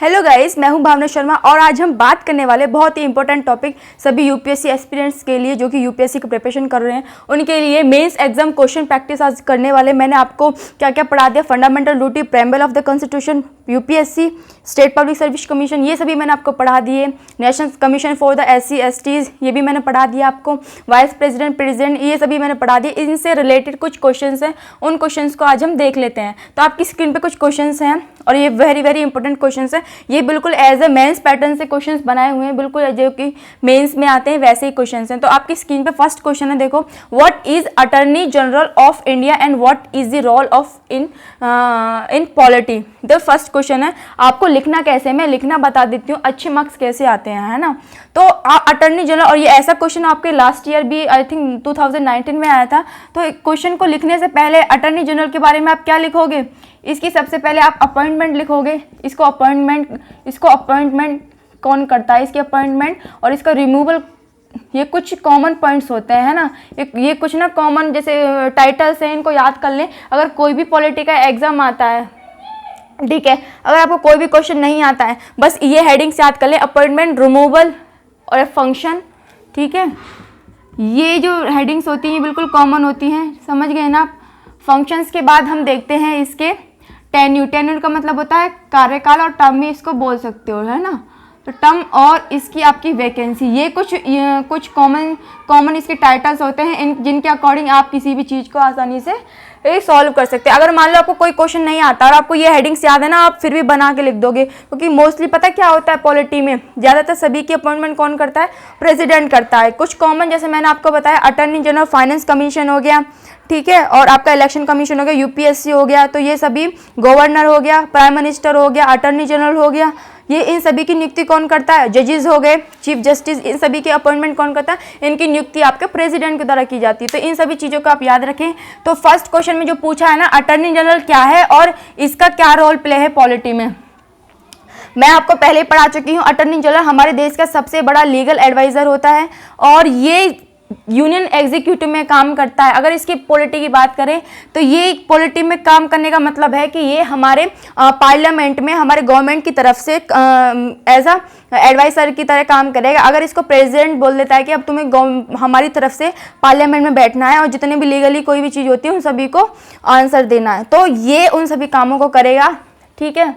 Hello guys, मैं हूं भावना शर्मा और आज हम बात करने वाले बहुत ही इंपॉर्टेंट टॉपिक सभी यूपीएससी एस्पिरेंट्स के लिए जो कि यूपीएससी की प्रिपरेशन कर रहे हैं उनके लिए मेंस एग्जाम क्वेश्चन प्रैक्टिस आज करने वाले। मैंने आपको क्या क्या पढ़ा दिया, fundamental duty, preamble of the constitution, UPSC, state public service commission, ये सभी मैंने आपको पढ़ा दिए। National commission for the SC/STs ये भी मैंने पढ़ा दिया आपको। वाइस प्रेसिडेंट, प्रेसिडेंट, ये सभी मैंने पढ़ा दिए। इनसे रिलेटेड कुछ क्वेश्चंस हैं, उन क्वेश्चंस को आज हम देख लेते हैं। तो आपकी स्क्रीन पे कुछ क्वेश्चंस हैं और ये वेरी वेरी इंपॉर्टेंट क्वेश्चंस हैं। ये बिल्कुल एज ए मेंस पैटर्न से क्वेश्चंस बनाए हुए हैं, बिल्कुल जो कि मेंस में आते हैं वैसे ही क्वेश्चंस हैं। तो आपकी स्क्रीन पे फर्स्ट क्वेश्चन है, देखो, what is attorney general of India and what is the role of in polity. The first question है, आपको लिखना कैसे, मैं लिखना बता देती हूँ, अच्छे मार्क्स कैसे आते हैं, है ना। तो अटॉर्नी जनरल, और ये ऐसा क्वेश्चन आपके लास्ट ईयर भी आई थिंक 2019 में आया था। तो क्वेश्चन को लिखने से पहले अटॉर्नी जनरल के बारे में आप क्या लिखोगे, इसकी सबसे पहले आप अपॉइंटमेंट लिखोगे। इसको अपॉइंटमेंट कौन करता है, इसकी अपॉइंटमेंट और इसका रिमूवल, ये कुछ कॉमन पॉइंट्स होते हैं, है ना। ये कुछ ना कॉमन जैसे टाइटल्स हैं, इनको याद कर लें। अगर कोई भी पॉलिटी का एग्जाम आता है, ठीक है, अगर आपको कोई भी क्वेश्चन नहीं आता है, बस ये हेडिंग्स याद कर लें, अपॉइंटमेंट, रिमूवल और फंक्शन, ठीक है। ये जो हेडिंग्स होती हैं ये बिल्कुल कॉमन होती हैं, समझ गए ना आप। फंक्शंस के बाद हम देखते हैं इसके टेन्यूर का मतलब होता है कार्यकाल, और टर्म भी इसको बोल सकते हो, है ना। तो टर्म और इसकी आपकी वैकेंसी, ये कुछ कॉमन इसके टाइटल्स होते हैं, जिनके अकॉर्डिंग आप किसी भी चीज़ को आसानी से सॉल्व कर सकते हैं। अगर मान लो आपको कोई क्वेश्चन नहीं आता और आपको ये हेडिंग्स याद है ना, आप फिर भी बना के लिख दोगे, क्योंकि मोस्टली पता क्या होता है पॉलिटी में, ज़्यादातर सभी की अपॉइंटमेंट कौन करता है, प्रेसिडेंट करता है। कुछ कॉमन जैसे मैंने आपको बताया, अटॉर्नी जनरल, फाइनेंस कमीशन हो गया, ठीक है, और आपका इलेक्शन कमीशन हो गया, यूपीएससी हो गया, तो ये सभी, गवर्नर हो गया, प्राइम मिनिस्टर हो गया, अटॉर्नी जनरल हो गया, ये इन सभी की नियुक्ति कौन करता है, जजेस हो गए, चीफ जस्टिस, इन सभी की अपॉइंटमेंट कौन करता है, इनकी नियुक्ति आपके प्रेसिडेंट के द्वारा की जाती है। तो इन सभी चीज़ों को आप याद रखें। तो फर्स्ट क्वेश्चन में जो पूछा है ना, अटॉर्नी जनरल क्या है और इसका क्या रोल प्ले है पॉलिटी में, मैं आपको पहले ही पढ़ा चुकी हूँ। अटॉर्नी जनरल हमारे देश का सबसे बड़ा लीगल एडवाइजर होता है और ये यूनियन एग्जीक्यूटिव में काम करता है। अगर इसकी पॉलिटी की बात करें तो ये पॉलिटी में काम करने का मतलब है कि ये हमारे पार्लियामेंट में हमारे गवर्नमेंट की तरफ से एज अ एडवाइजर की तरह काम करेगा। अगर इसको प्रेसिडेंट बोल देता है कि अब तुम्हें हमारी तरफ से पार्लियामेंट में बैठना है और जितने भी लीगली कोई भी चीज़ होती है उन सभी को आंसर देना है, तो ये उन सभी कामों को करेगा, ठीक है।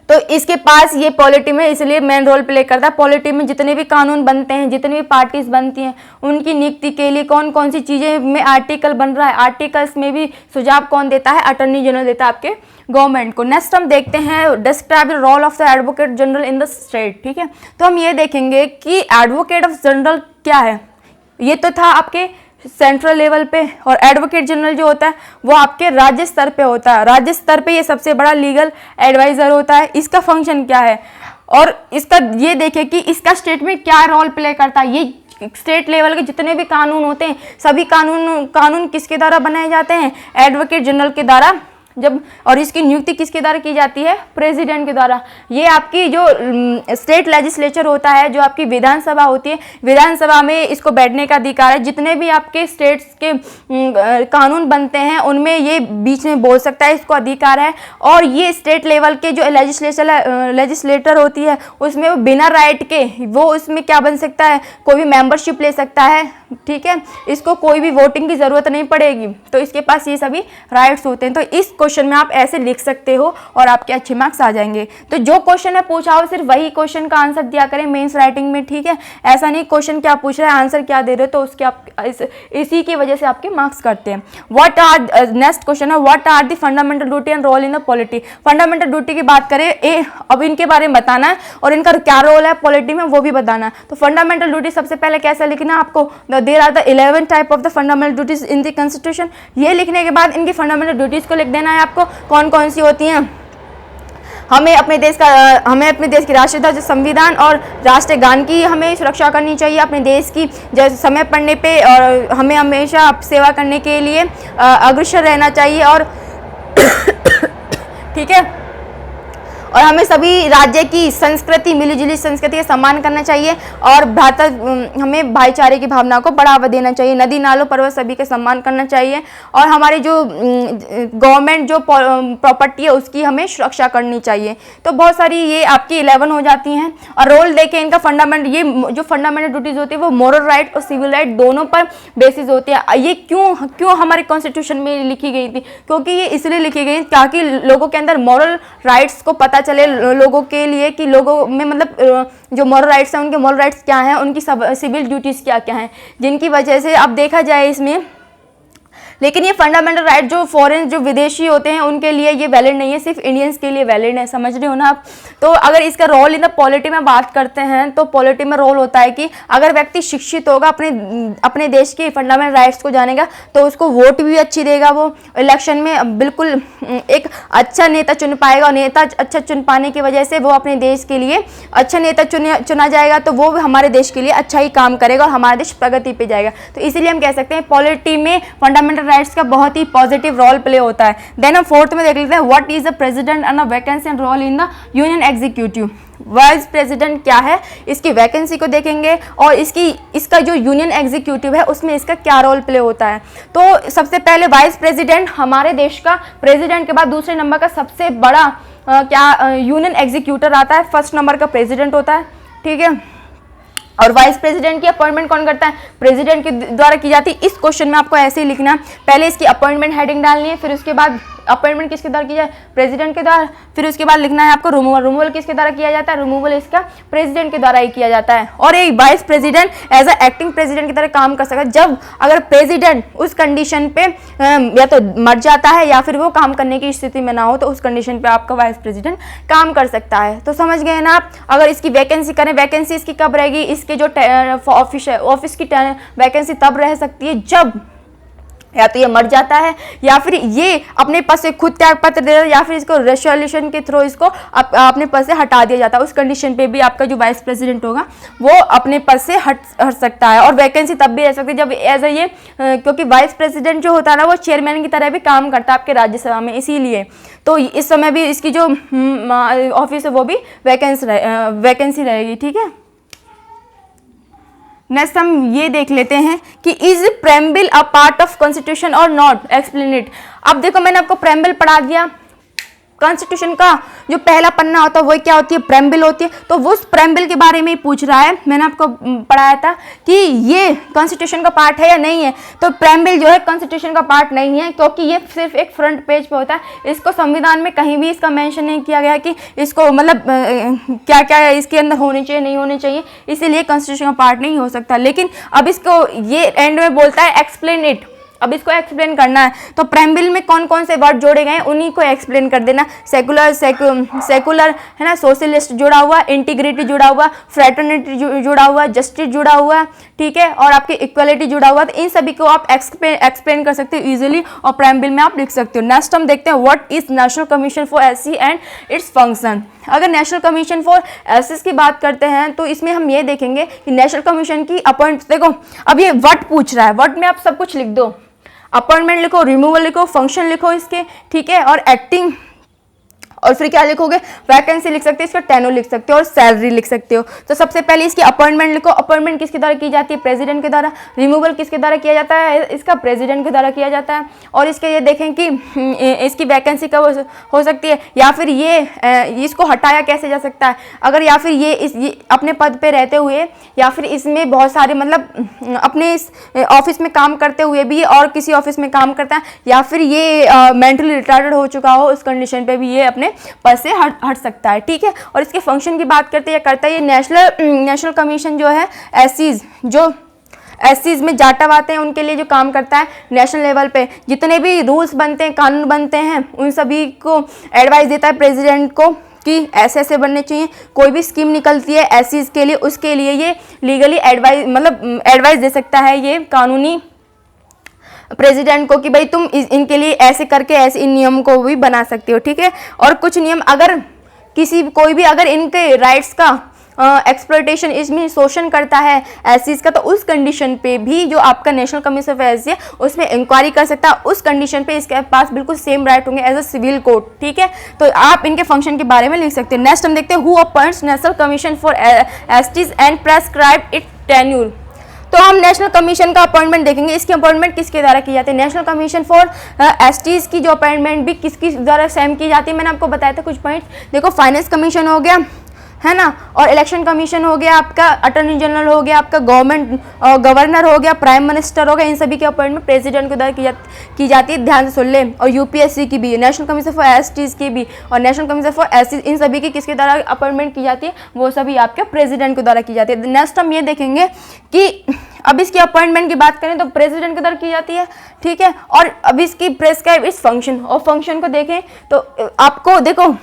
तो इसके पास ये पॉलिटी में इसलिए मेन रोल प्ले करता है। पॉलिटी में जितने भी कानून बनते हैं, जितनी भी पार्टीज बनती हैं, उनकी नियुक्ति के लिए कौन कौन सी चीज़ें में आर्टिकल बन रहा है, आर्टिकल्स में भी सुझाव कौन देता है, अटॉर्नी जनरल देता है आपके गवर्नमेंट को। नेक्स्ट हम देखते हैं, describe the role of the advocate general in the state, ठीक है। तो हम ये देखेंगे कि एडवोकेट ऑफ जनरल क्या है। ये तो था आपके सेंट्रल लेवल पे, और एडवोकेट जनरल जो होता है वो आपके राज्य स्तर पे होता है। राज्य स्तर पे ये सबसे बड़ा लीगल एडवाइजर होता है। इसका फंक्शन क्या है और इसका ये देखें कि इसका स्टेट में क्या रोल प्ले करता है। ये स्टेट लेवल के जितने भी कानून होते हैं, सभी कानून किसके द्वारा बनाए जाते हैं, एडवोकेट जनरल के द्वारा। जब और इसकी नियुक्ति किसके द्वारा की जाती है, प्रेसिडेंट के द्वारा। ये आपकी जो स्टेट लेजिस्लेचर होता है, जो आपकी विधानसभा होती है, विधानसभा में इसको बैठने का अधिकार है। जितने भी आपके स्टेट्स के कानून बनते हैं उनमें ये बीच में बोल सकता है, इसको अधिकार है। और ये स्टेट लेवल के जो लेजिस्लेटर होती है उसमें वो बिना राइट के वो उसमें क्या बन सकता है, कोई भी मेंबरशिप ले सकता है, ठीक है। इसको कोई भी वोटिंग की जरूरत नहीं पड़ेगी, तो इसके पास ये सभी राइट्स होते हैं। तो इस क्वेश्चन में आप ऐसे लिख सकते हो और आपके अच्छे मार्क्स आ जाएंगे। तो जो क्वेश्चन है पूछा हो सिर्फ वही क्वेश्चन का आंसर दिया करें मेंस राइटिंग में, ठीक है। ऐसा नहीं क्वेश्चन क्या पूछ रहा है, आंसर क्या दे रहे हो, तो उसके आप इसी की वजह से आपके मार्क्स करते हैं। व्हाट आर, नेक्स्ट क्वेश्चन है, what are the fundamental duty and role in the polity. Fundamental duty की बात करें, अब इनके बारे में बताना है और इनका क्या रोल है पॉलिटी में वो भी बताना है। तो फंडामेंटल ड्यूटी सबसे पहले कैसे लिखना है आपको, there are the 11 type of the fundamental duties in the constitution. ये लिखने के बाद इनकी फंडामेंटल ड्यूटीज को लिख देना है आपको, कौन कौन सी होती हैं। हमें अपने देश की राष्ट्रीय ध्वज, संविधान और राष्ट्रीय गान की हमें सुरक्षा करनी चाहिए अपने देश की, जैसे समय पड़ने पे, और हमें हमेशा सेवा करने के लिए अग्रसर रहना चाहिए, और ठीक है। और हमें सभी राज्य की संस्कृति, मिलीजुली संस्कृति का सम्मान करना चाहिए और हमें भाईचारे की भावना को बढ़ावा देना चाहिए। नदी नालों पर्वत सभी का सम्मान करना चाहिए और हमारी जो गवर्नमेंट जो प्रॉपर्टी है उसकी हमें सुरक्षा करनी चाहिए। तो बहुत सारी ये आपकी 11 हो जाती हैं। और रोल देखें इनका फंडामेंटल, ये जो फंडामेंटल ड्यूटीज होती है वो मोरल राइट और सिविल राइट दोनों पर बेसिस होती है। ये क्यों हमारे कॉन्स्टिट्यूशन में लिखी गई थी? क्योंकि ये इसलिए लिखी गई ताकि लोगों के अंदर मॉरल राइट्स को पता चले, लोगों के लिए कि लोगों में मतलब जो मॉरल राइट्स हैं उनके मॉरल राइट्स क्या हैं, उनकी सिविल ड्यूटीज़ क्या क्या हैं, जिनकी वजह से अब देखा जाए इसमें। लेकिन ये फंडामेंटल राइट जो फॉरेन जो विदेशी होते हैं उनके लिए ये वैलिड नहीं है, सिर्फ इंडियंस के लिए वैलिड है। समझ रहे हो ना आप? तो अगर इसका रोल इन द पॉलिटी में बात करते हैं तो पॉलिटी में रोल होता है कि अगर व्यक्ति शिक्षित होगा, अपने देश के फंडामेंटल राइट्स को जानेगा तो उसको वोट भी अच्छी देगा, वो इलेक्शन में बिल्कुल एक अच्छा नेता चुन पाएगा और नेता अच्छा चुन पाने की वजह से वो अपने देश के लिए अच्छा नेता चुना जाएगा तो वो हमारे देश के लिए अच्छा ही काम करेगा और हमारा देश प्रगति पे जाएगा। तो इसीलिए हम कह सकते हैं पॉलिटी में फंडामेंटल राइट्स का बहुत ही पॉजिटिव रोल प्ले होता है। देन हम फोर्थ में देख लेते हैं what is the president and vacancy and role in the union executive. Vice president क्या है, इसकी वैकेंसी को देखेंगे और इसका जो यूनियन एग्जीक्यूटिव है उसमें इसका क्या रोल प्ले होता है। तो सबसे पहले वाइस प्रेसिडेंट हमारे देश का प्रेसिडेंट के बाद दूसरे नंबर का सबसे बड़ा यूनियन एग्जीक्यूटर आता है, फर्स्ट नंबर का प्रेसिडेंट होता है, ठीक है। और वाइस प्रेसिडेंट की अपॉइंटमेंट कौन करता है? प्रेसिडेंट के द्वारा की जाती है। इस क्वेश्चन में आपको ऐसे ही लिखना है, पहले इसकी अपॉइंटमेंट हेडिंग डालनी है, फिर उसके बाद अपॉइंटमेंट किसके द्वारा की जाए? प्रेसिडेंट के द्वारा। फिर उसके बाद लिखना है आपको रिमूवल किसके द्वारा किया जाता है? रिमूवल इसका प्रेसिडेंट के द्वारा ही किया जाता है। और एक vice president as a acting president की तरह काम कर सकता है जब अगर प्रेसिडेंट उस कंडीशन पे या तो मर जाता है या फिर वो काम करने की स्थिति में ना हो तो उस कंडीशन पे आपका वाइस प्रेसिडेंट काम कर सकता है। तो समझ गए ना आप? अगर इसकी वैकेंसी करें, वैकेंसी इसकी कब रहेगी? इसके जो ऑफिस की वैकेंसी तब रह सकती है जब या तो ये मर जाता है या फिर ये अपने पद से खुद त्याग पत्र दे या फिर इसको रेजोल्यूशन के थ्रू इसको अपने पद से हटा दिया जाता है। उस कंडीशन पे भी आपका जो वाइस प्रेसिडेंट होगा वो अपने पद से हट सकता है। और वैकेंसी तब भी रह सकती है जब एज ये क्योंकि वाइस प्रेसिडेंट जो होता है ना वो चेयरमैन की तरह भी काम करता है आपके राज्यसभा में, इसीलिए तो इस समय भी इसकी जो ऑफिस है वो भी वैकेंसी रहेगी, ठीक है। नेक्स्ट हम ये देख लेते हैं कि is preamble a part of constitution और नॉट, एक्सप्लेन इट। अब देखो मैंने आपको प्रेम्बिल पढ़ा दिया, कॉन्स्टिट्यूशन का जो पहला पन्ना होता है वो क्या होती है? प्रेम्बिल होती है। तो वो उस प्रेम्बिल के बारे में ही पूछ रहा है। मैंने आपको पढ़ाया था कि ये कॉन्स्टिट्यूशन का पार्ट है या नहीं है। तो प्रेम्बिल जो है कॉन्स्टिट्यूशन का पार्ट नहीं है क्योंकि ये सिर्फ एक फ्रंट पेज पे होता है। इसको संविधान में कहीं भी इसका मेंशन नहीं किया गया कि इसको मतलब क्या क्या इसके अंदर होने चाहिए नहीं होने चाहिए, इसीलिए कॉन्स्टिट्यूशन का पार्ट नहीं हो सकता। लेकिन अब इसको ये एंड में बोलता है एक्सप्लेन इट, अब इसको एक्सप्लेन करना है। तो प्रेम्बिल में कौन कौन से वर्ड जोड़े गए हैं उन्हीं को एक्सप्लेन कर देना। सेकुलर है ना, सोशलिस्ट जुड़ा हुआ, इंटीग्रिटी जुड़ा हुआ, फ्रेटर्निटी जुड़ा हुआ, जस्टिस जुड़ा हुआ, ठीक है, और आपकी इक्वलिटी जुड़ा हुआ। तो इन सभी को आप एक्सप्लेन कर सकते हो इजीली और प्रेम्बिल में आप लिख सकते हो। नेक्स्ट हम देखते हैं what is national commission for SC and its function. अगर नेशनल कमीशन फॉर एससी की बात करते हैं तो इसमें हम ये देखेंगे कि नेशनल कमीशन की अपॉइंट, देखो अब ये व्हाट पूछ रहा है, व्हाट में आप सब कुछ लिख दो, अपॉइंटमेंट लिखो, रिमूवल लिखो, फंक्शन लिखो इसके, ठीक है, और एक्टिंग, और फिर क्या लिखोगे? वैकेंसी लिख सकते हो, इसका टेन्योर लिख सकते हो और सैलरी लिख सकते हो। तो सबसे पहले इसकी अपॉइंटमेंट लिखो, अपॉइंटमेंट किसके द्वारा की जाती है? प्रेसिडेंट के द्वारा। रिमूवल किसके द्वारा किया जाता है? इसका प्रेसिडेंट के द्वारा किया जाता है। और इसके ये देखें कि इसकी वैकेंसी कब हो सकती है या फिर ये इसको हटाया कैसे जा सकता है, अगर या फिर ये अपने पद पे रहते हुए या फिर इसमें बहुत सारे मतलब अपने इस ऑफिस में काम करते हुए भी और किसी ऑफिस में काम करता है या फिर ये मेंटली रिटायर्ड हो चुका हो, उस कंडीशन पे भी ये अपने पद से हट सकता है, ठीक है। और इसके फंक्शन की बात करते हैं, करता है ये नेशनल कमीशन जो है एससीज में जाटव आते हैं उनके लिए जो काम करता है नेशनल लेवल पे, जितने भी रूल्स बनते हैं, कानून बनते हैं, उन सभी को एडवाइस देता है प्रेसिडेंट को कि ऐसे ऐसे बनने चाहिए। कोई भी स्कीम निकलती है एससीज के लिए, उसके लिए ये लीगली एडवाइस दे सकता है ये कानूनी प्रेसिडेंट को कि भाई तुम इनके लिए ऐसे करके ऐसे इन नियम को भी बना सकते हो, ठीक है। और कुछ नियम अगर कोई भी अगर इनके राइट्स का एक्सप्लॉयटेशन इसमें शोषण करता है एससीज का, तो उस कंडीशन पे भी जो आपका नेशनल कमीशन ऑफ एससी है उसमें इंक्वायरी कर सकता है। उस कंडीशन पे इसके पास बिल्कुल सेम राइट होंगे एज अ सिविल कोर्ट, ठीक है। तो आप इनके फंक्शन के बारे में लिख सकते हैं। नेक्स्ट हम देखते हैं who appoints national commission for STs and prescribe it tenure. तो हम नेशनल कमीशन का अपॉइंटमेंट देखेंगे, इसकी अपॉइंटमेंट किसके द्वारा की जाती है। नेशनल कमीशन फॉर एसटीज की जो अपॉइंटमेंट भी किसकी द्वारा सेम की जाती है, मैंने आपको बताया था कुछ पॉइंट्स। देखो फाइनेंस कमीशन हो गया, है ना, और इलेक्शन कमीशन हो गया आपका, अटॉर्नी जनरल हो गया आपका, गवर्नर हो गया, प्राइम मिनिस्टर हो गया, इन सभी की अपॉइंटमेंट प्रेसिडेंट के द्वारा की जाती है। ध्यान से सुन ले। और यूपीएससी की भी, नेशनल कमीशन फॉर एसटीज की भी और नेशनल कमीशन फॉर एससी, इन सभी की किसके द्वारा अपॉइंटमेंट की जाती है, वो सभी आपके प्रेसिडेंट के द्वारा की जाती है। नेक्स्ट हम ये देखेंगे कि अब इसकी अपॉइंटमेंट की बात करें तो प्रेसिडेंट के द्वारा की जाती है, ठीक है। और अब इसकी प्रेस्क्राइब इस फंक्शन, और फंक्शन को देखें तो आपको देखो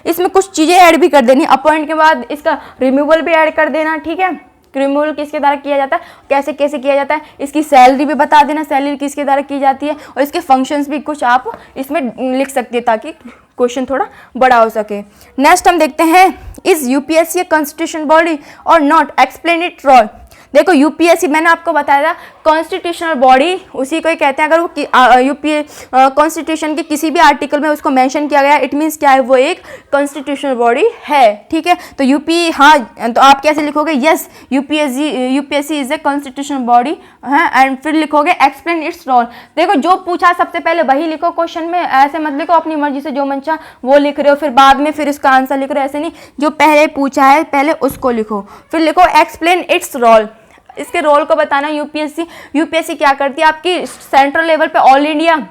इसमें कुछ चीज़ें ऐड भी कर देनी, अपॉइंट के बाद इसका रिमूवल भी ऐड कर देना, ठीक है। रिमूवल किसके द्वारा किया जाता है, कैसे कैसे किया जाता है, इसकी सैलरी भी बता देना, सैलरी किसके द्वारा की जाती है, और इसके फंक्शंस भी कुछ आप इसमें लिख सकते हैं ताकि क्वेश्चन थोड़ा बड़ा हो सके। नेक्स्ट हम देखते हैं इज यूपीएससी कॉन्स्टिट्यूशन बॉडी और नॉट, एक्सप्लेन इट रोल। देखो यूपीएससी मैंने आपको बताया था कॉन्स्टिट्यूशनल बॉडी उसी को ही कहते हैं। अगर वो यूपीए कॉन्स्टिट्यूशन के किसी भी आर्टिकल में उसको मेंशन किया गया, इट मीन्स क्या है, वो एक कॉन्स्टिट्यूशनल बॉडी है, ठीक है। तो यूपी, हाँ, तो आप कैसे लिखोगे, yes UPSC is a constitutional body है, एंड फिर लिखोगे एक्सप्लेन इट्स रोल। देखो जो पूछा सबसे पहले वही लिखो क्वेश्चन में, ऐसे मत लिखो अपनी मर्जी से जो मन चाह वो लिख रहे हो, फिर बाद में फिर उसका आंसर लिख रहे हो, ऐसे नहीं। जो पहले पूछा है पहले उसको लिखो, फिर लिखो एक्सप्लेन इट्स रोल। इसके रोल को बताना। यूपीएससी क्या करती है, आपकी सेंट्रल लेवल पे ऑल इंडिया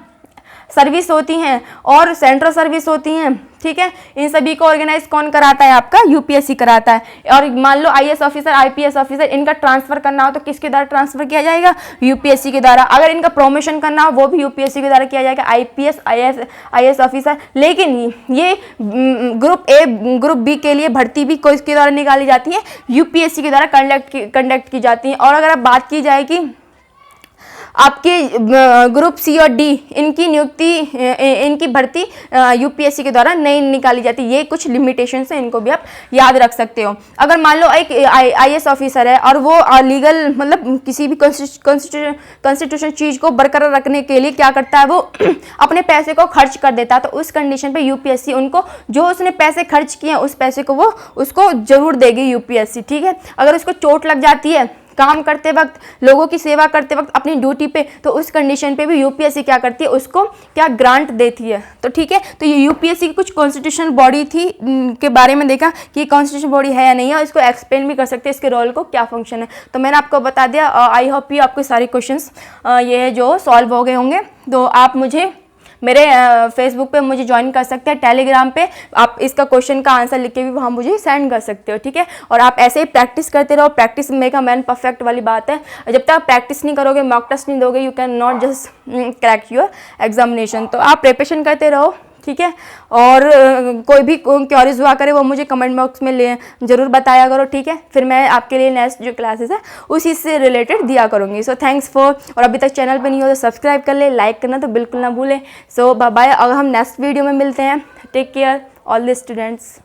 सर्विस होती हैं और सेंट्रल सर्विस होती हैं, ठीक है। इन सभी को ऑर्गेनाइज कौन कराता है, आपका यूपीएससी कराता है। और मान लो आईएएस ऑफिसर, आईपीएस ऑफिसर, इनका ट्रांसफर करना हो तो किसके द्वारा ट्रांसफर किया जाएगा, यूपीएससी के द्वारा। अगर इनका प्रमोशन करना हो वो भी यूपीएससी के द्वारा किया जाएगा, आईपीएस आईएएस ऑफिसर। लेकिन ये ग्रुप ए ग्रुप बी के लिए भर्ती भी किसके द्वारा निकाली जाती है, यूपीएससी के द्वारा कंडक्ट की जाती है। और अगर अब बात की जाए कि आपके ग्रुप सी और डी, इनकी नियुक्ति, इनकी भर्ती यूपीएससी के द्वारा नहीं निकाली जाती। ये कुछ लिमिटेशंस हैं, इनको भी आप याद रख सकते हो। अगर मान लो एक आईएएस ऑफिसर है और वो लीगल मतलब किसी भी कॉन्स्टिट्यूशन चीज़ को बरकरार रखने के लिए क्या करता है, वो अपने पैसे को खर्च कर देता है, तो उस कंडीशन पे यूपीएससी उनको जो उसने पैसे खर्च किए हैं उस पैसे को वो उसको जरूर देगी यूपीएससी, ठीक है। अगर उसको चोट लग जाती है काम करते वक्त, लोगों की सेवा करते वक्त अपनी ड्यूटी पे, तो उस कंडीशन पे भी यूपीएससी क्या करती है, उसको क्या ग्रांट देती है। तो ठीक है, तो ये यूपीएससी की कुछ कॉन्स्टिट्यूशनल बॉडी थी के बारे में देखा कि कॉन्स्टिट्यूशन बॉडी है या नहीं है, इसको एक्सप्लेन भी कर सकते हैं, इसके रोल को क्या फंक्शन है। तो मैंने आपको बता दिया। आई होप यू आपके सारे क्वेश्चंस ये जो सॉल्व हो गए होंगे। तो आप मुझे मेरे फेसबुक पे मुझे ज्वाइन कर सकते हैं, टेलीग्राम पे आप इसका क्वेश्चन का आंसर लिख के भी वहाँ मुझे सेंड कर सकते हो, ठीक है। और आप ऐसे ही प्रैक्टिस करते रहो, practice make a man perfect वाली बात है। जब तक आप प्रैक्टिस नहीं करोगे, मॉक टेस्ट नहीं दोगे, you can not just crack your examination. तो आप प्रिपरेशन करते रहो, ठीक है। और कोई भी क्वेरीज हुआ करे वो मुझे कमेंट बॉक्स में जरूर बताया करो, ठीक है। फिर मैं आपके लिए नेक्स्ट जो क्लासेस है उसी से रिलेटेड दिया करूँगी। सो थैंक्स फॉर, और अभी तक चैनल पे नहीं हो तो सब्सक्राइब कर ले, लाइक करना तो बिल्कुल ना भूलें। सो बाय बाय, अगर हम नेक्स्ट वीडियो में मिलते हैं। Take care all the students.